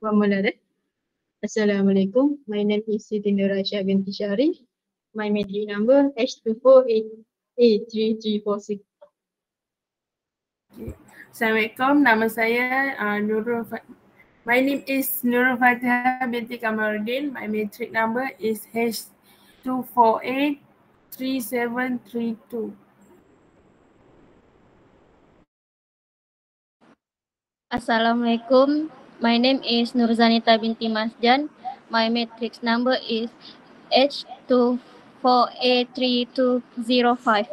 Bermula dah. Assalamualaikum. My name is Siti Nurasha binti Syarif. My metric number H248A3346. Assalamualaikum, nama saya my name is Nurul Fatihah binti Kamaruddin. My matric number is H2483732. Assalamualaikum. My name is Nurzanita binti Masjan. My matrix number is H24A3205.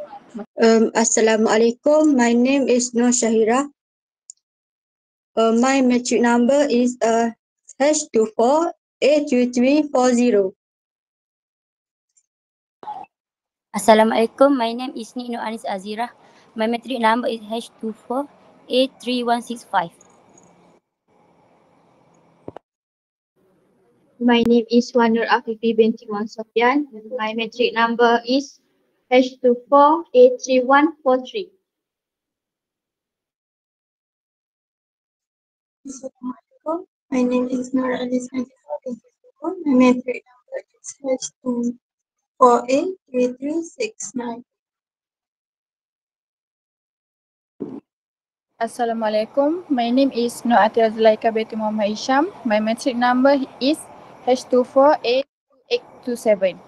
Assalamualaikum. My name is Nur Shahira. My matric number is H24A3340. Assalamualaikum. My name is Nino Anis Azira. My matric number is H24A3165. My name is Wanur Afifi binti Wan Sofian. My metric number is H24A3143. Assalamualaikum. My name is Nur Alis Najifah binti Sukun. My matric number is H24A3369. Assalamualaikum. My name is Nur Atia Zulaika binti Muhammad Hisham. My matric number is H24A2827.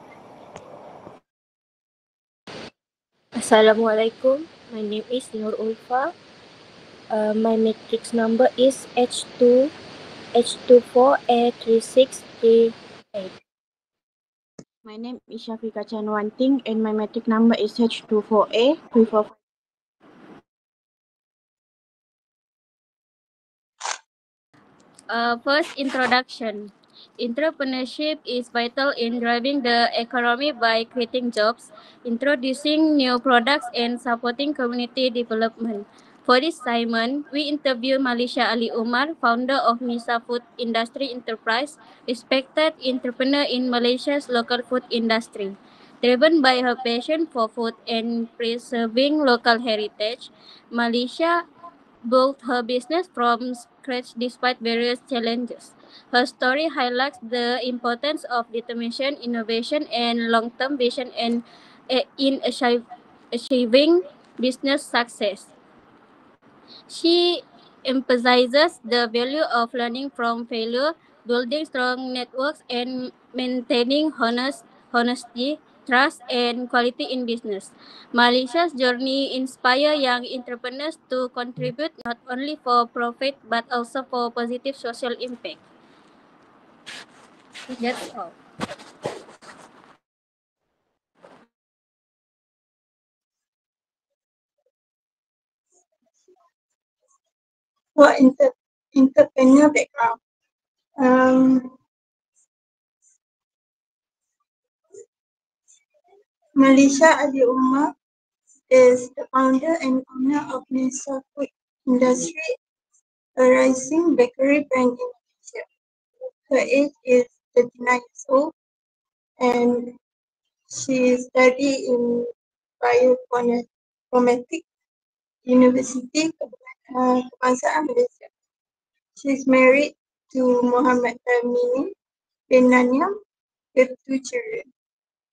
Assalamualaikum. My name is Nur Ulfa. My matrix number is H24A3638. My name is Shafika Chanwanting and my matric number is H24A345. First, introduction. Entrepreneurship is vital in driving the economy by creating jobs, introducing new products, and supporting community development. For this segment, we interview Malisha Ali Umar, founder of Misa Food Industry Enterprise, respected entrepreneur in Malaysia's local food industry. Driven by her passion for food and preserving local heritage, Malisha built her business from scratch despite various challenges. Her story highlights the importance of determination, innovation, and long-term vision in achieving business success. She emphasizes the value of learning from failure, building strong networks, and maintaining honesty, trust, and quality in business. Malaysia's journey inspires young entrepreneurs to contribute not only for profit but also for positive social impact. That's all. For entrepreneur background. Malisha Ali Umar is the founder and owner of Misa Food Industry, a rising bakery brand in Malaysia. Her age is 39 years old and she studied in Bioinformatics University Kebangsaan Malaysia. She is married to Muhammad Tamimi bin Nanyam with 2 children.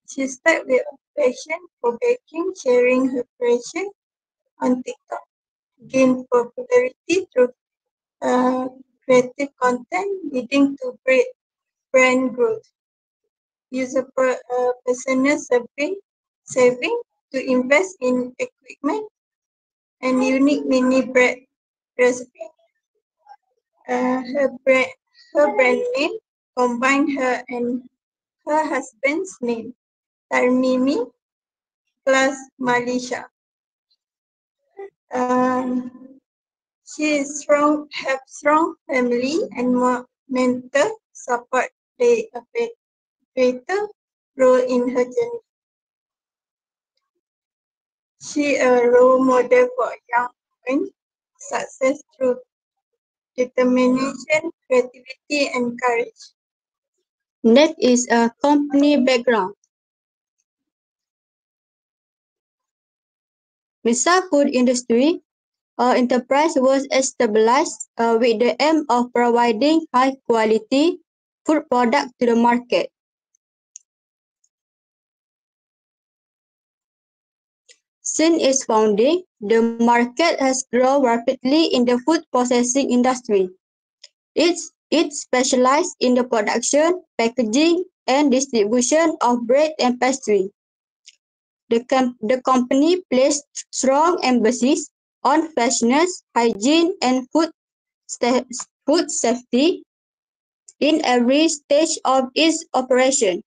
She started with a passion for baking, sharing her passion on TikTok, gained popularity through creative content, leading to great brand growth. Use a personal saving to invest in equipment and unique mini bread recipe. Her brand name combined her and her husband's name, Tarmimi plus Malisha. She is have strong family and mental support play a greater role in her journey. She is a role model for young women, success through determination, creativity, and courage. That is a company background. Misa Food Industry enterprise was established with the aim of providing high quality food product to the market. Since its founding, the market has grown rapidly in the food processing industry. It specialized in the production, packaging, and distribution of bread and pastry. The company placed strong emphasis on freshness, hygiene, and food safety in every stage of its operation.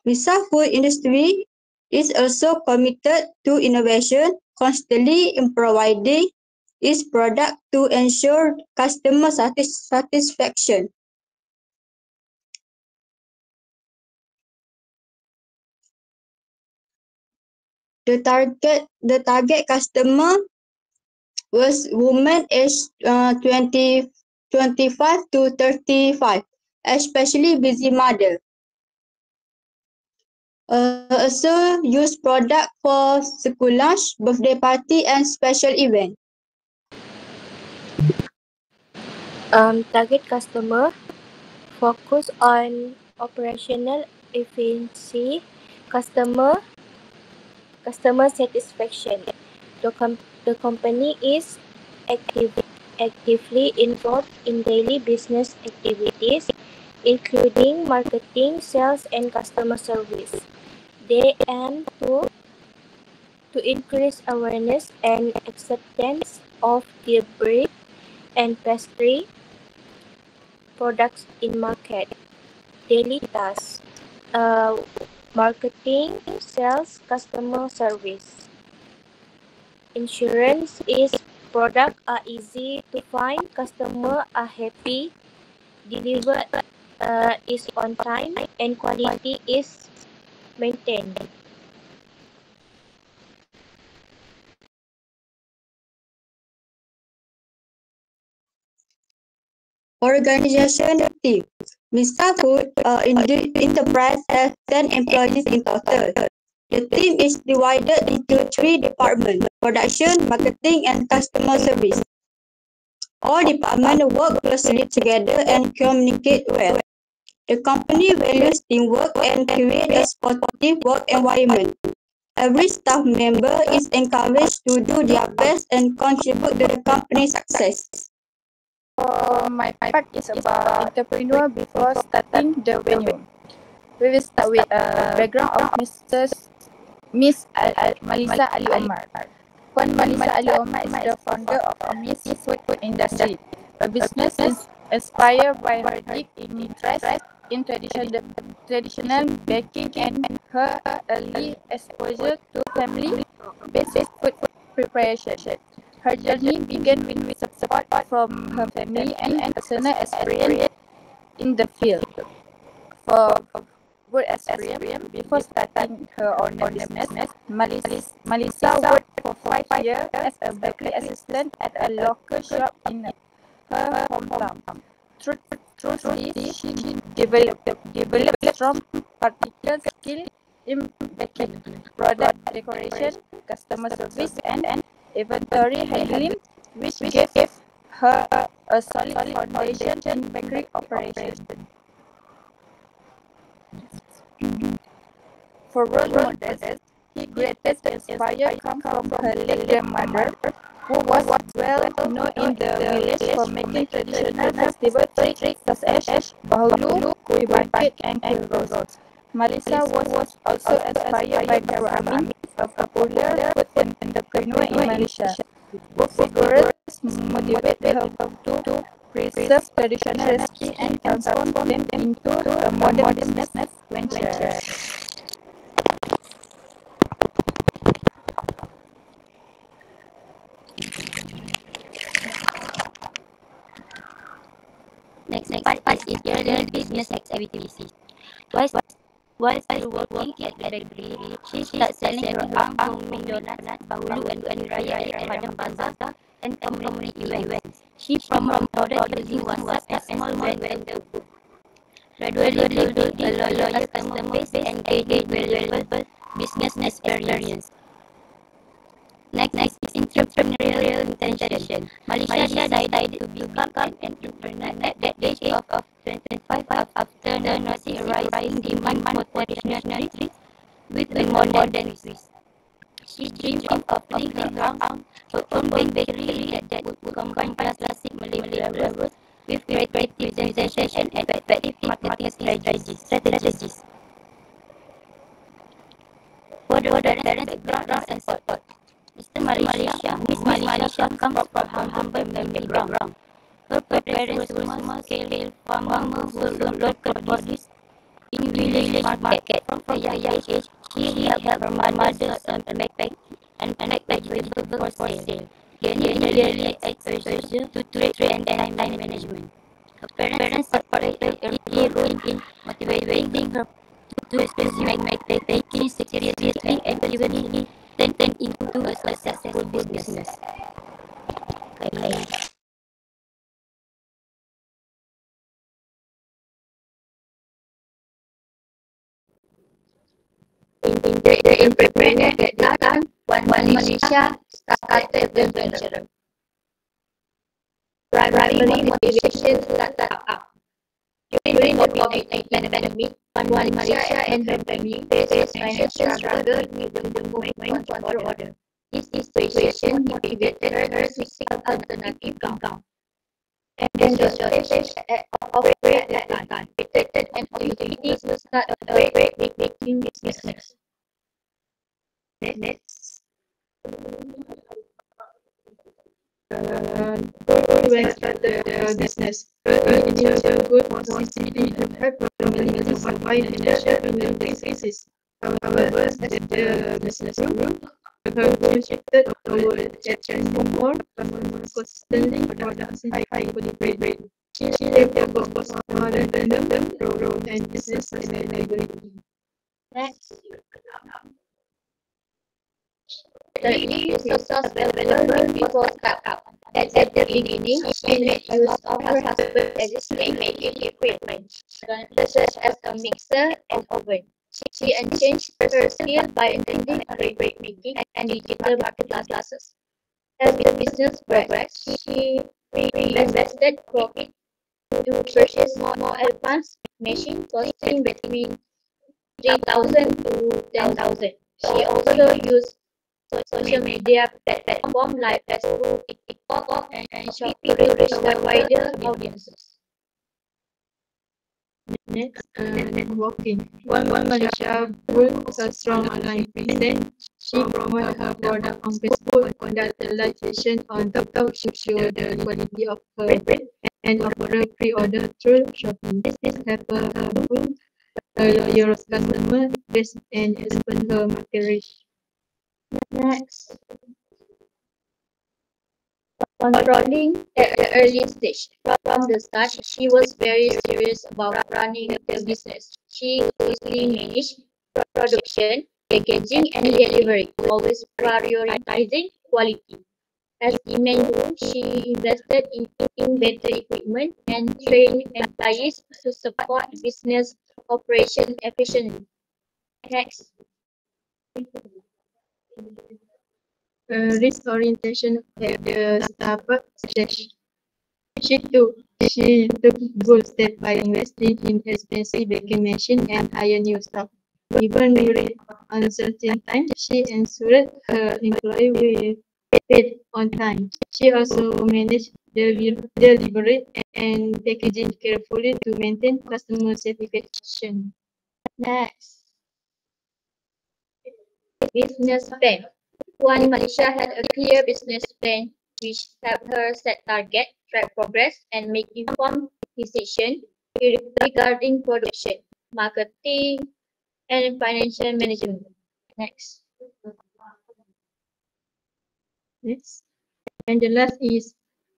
Misa Food Industry is also committed to innovation, constantly improving its product to ensure customer satisfaction. The target customer was women aged 25 to 35, especially busy mother. Also use product for school lunch, birthday party, and special event. Target customer focus on operational efficiency, customer satisfaction. The company is actively involved in daily business activities, including marketing, sales, and customer service. They aim to increase awareness and acceptance of the bread and pastry products in market. Daily tasks: marketing, sales, customer service. Insurance is products are easy to find, customer are happy, delivered is on time, and quality is maintained. Organization team. Misa Food Enterprise has 10 employees in total. The team is divided into 3 departments: production, marketing, and customer service. All departments work closely together and communicate well. The company values teamwork and creates a supportive work environment. Every staff member is encouraged to do their best and contribute to the company's success. My part is about entrepreneur before starting the venue. We will start with a background of Miss Malisa Ali Omar. Puan Malisa Ali Omar is the founder of Miss Food Industry, a business inspired by her deep interest in traditional baking and her early exposure to family-based food preparation. Her journey began with support from her family and personal experience in the field. For good experience, before starting her own business, Malisa worked for 5 years as a bakery assistant at a local shop in her hometown. Through this, she developed strong practical skill in baking, product decoration, customer service, and inventory handling, which gave her a solid foundation in bakery operation. For role models, he greatest inspired come from her late grandmother, who was well known in the village for making traditional festival tricks such as bahulu, kuih bangkit, and kuih ros. Malisa was also inspired by Nur Amin, a popular food entrepreneur in Malaysia. Both figures motivate her to preserve traditional recipes and transform them into a modern business venture. Next part is yearly business activities. While still working at the bakery, she started selling her homemade donuts, bahulu, and kuih raya at Padang Bazaar and community events. She promoted product using WhatsApp and small brand vendor group. Gradually building a loyal customer base and gaining valuable business experience. Next is entrepreneurial intention. Malaysia decided to become an entrepreneur at the age of 25 after noticing a rising demand for traditional treats with a modern twist. She dreamed of opening her own bakery that would combine classic Malay flavors with creative presentation and effective marketing strategies. For the parents' background and support, Miss Malaysia comes from humble background. Her parents were small-scale farmers who sold local produce in village market. From a young age, she helped her mother pack and pack vegetables for sale, gaining early exposure to trade and time management. Her parents played a key role in motivating her to make baking seriously and eventually turn into a successful business. The entrepreneur at that time, One Malaysia started the venture. Primary motivation started up. During the COVID-19 pandemic, One Malaysia and her family faced financial struggle with the movement for order. This situation motivated her to seek alternative income. And the shortage of bread at that time created an opportunity to start a bread baking business. Next. When started the business, her initial goal was simply to help family to survive financial crisis. However, as the business grew, her goal shifted toward achieving more consistently products in high quality bread. She later focused on random growth and business sustainability. Next. The resources available before startup. At the beginning, she made use of her husband's existing making equipment, such as a mixer and oven. She enhanced her skill by attending bread making and digital marketing classes. As the business progressed, she reinvested profit to purchase more advanced machines costing between 3,000 to 10,000. She also used social media platforms like Facebook, TikTok, and Shopee to reach a wider audiences. Next, networking. One Malaysia built a strong online presence. She promoted her product on Facebook, conducted live sessions on TikTok to show the quality of her bread, and offered pre-order through Shopee. This helped her grow a loyal customer base and expand her market reach. Next. Controlling at the early stage. From the start, she was very serious about running the business. She closely managed production, packaging, and delivery, always prioritizing quality. As demand grew, she invested in better equipment and trained employees to support business operation efficiently. Next. Risk orientation at the startup stage. She took bold steps by investing in expensive baking machine and hire new staff. Even during uncertain times, she ensured her employees were paid on time. She also managed delivery and packaging carefully to maintain customer satisfaction. Next. Business plan. One Malaysia had a clear business plan which helped her set target, track progress, and make informed decisions regarding production, marketing, and financial management. Next. Yes. And the last is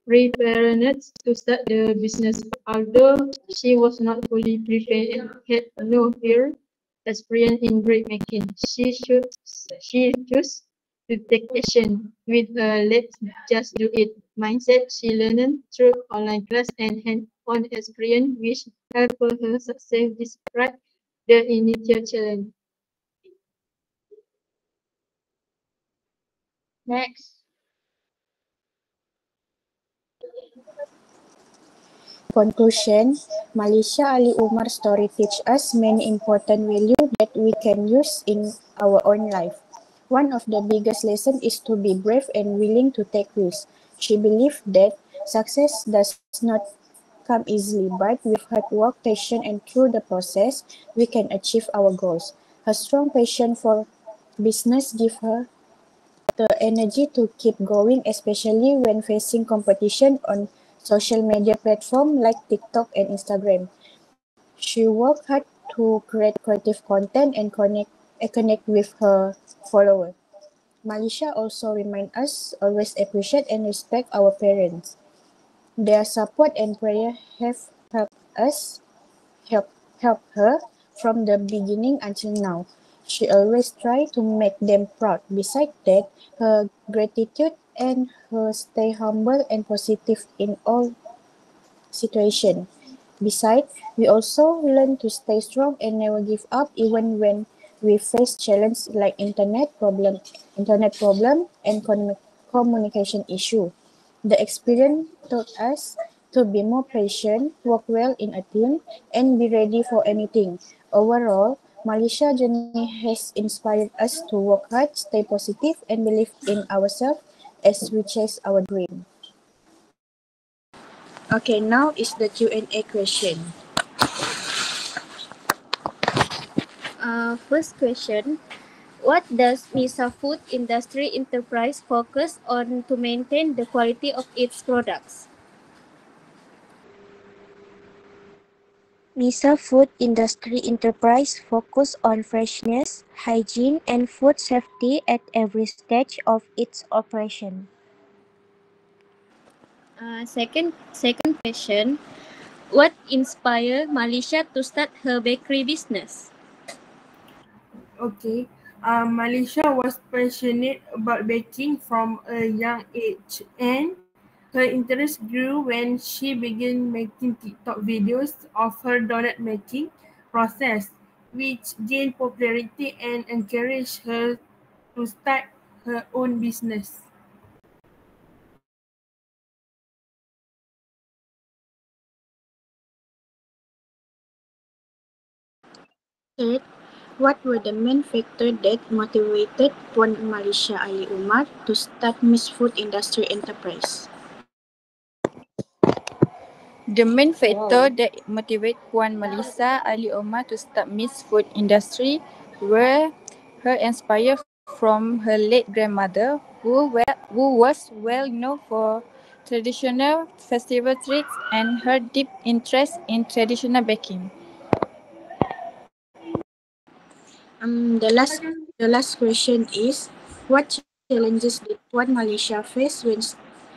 preparedness to start the business. Although she was not fully prepared and had no real experience in bread making, she chose to take action with a let's just do it mindset. She learned through online class and hands-on experience, which helped her success despite the initial challenge. Next. Conclusion, Malaysia Ali Umar story teach us many important values that we can use in our own life. One of the biggest lessons is to be brave and willing to take risks. She believed that success does not come easily, but with hard work, patience, and through the process, we can achieve our goals. Her strong passion for business give her the energy to keep going, especially when facing competition on social media platforms like TikTok and Instagram. She worked hard to create creative content and connect with her followers. Malaysia also remind us always appreciate and respect our parents. Their support and prayer have helped us help help her from the beginning until now. She always tried to make them proud. Besides that, her gratitude and her stay humble and positive in all situations. Besides, we also learn to stay strong and never give up even when we face challenges like internet problem and communication issue. The experience taught us to be more patient, work well in a team, and be ready for anything. Overall, Malaysia journey has inspired us to work hard, stay positive, and believe in ourselves as we chase our dream. Okay, now is the Q&A question. First question. What does Misa Food Industry Enterprise focus on to maintain the quality of its products? Misa Food Industry Enterprise focus on freshness, hygiene, and food safety at every stage of its operation. Second question. What inspired Malaysia to start her bakery business? Okay. Malaysia was passionate about baking from a young age, and her interest grew when she began making TikTok videos of her donut making process, which gained popularity and encouraged her to start her own business. Third, what were the main factors that motivated Puan Malaysia Ali Umar to start Miss Food Industry Enterprise? The main factor that motivate Puan Malaysia Ali Umar to start Miss Food Industry were her inspired from her late grandmother, who was well known for traditional festival treats and her deep interest in traditional baking. The last question is, what challenges did Puan Malaysia face when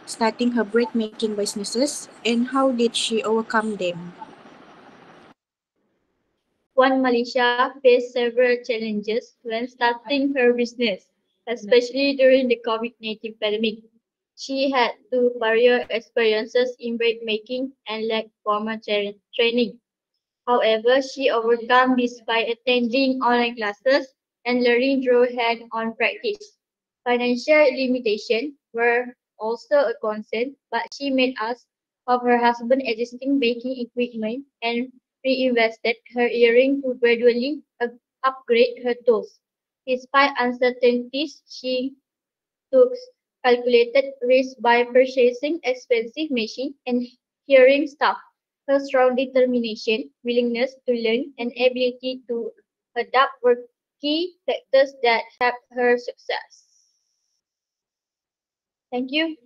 starting her bread making businesses, and how did she overcome them? One Malaysia faced several challenges when starting her business, especially during the COVID-19 pandemic. She had two prior experiences in bread making and lacked formal training. However, she overcame this by attending online classes and learning through hand-on practice. Financial limitations were also a concern, but she made use of her husband's existing baking equipment and reinvested her earring to gradually upgrade her tools. Despite uncertainties, she took calculated risks by purchasing expensive machines and hiring staff. Her strong determination, willingness to learn, and ability to adapt were key factors that helped her success. Thank you.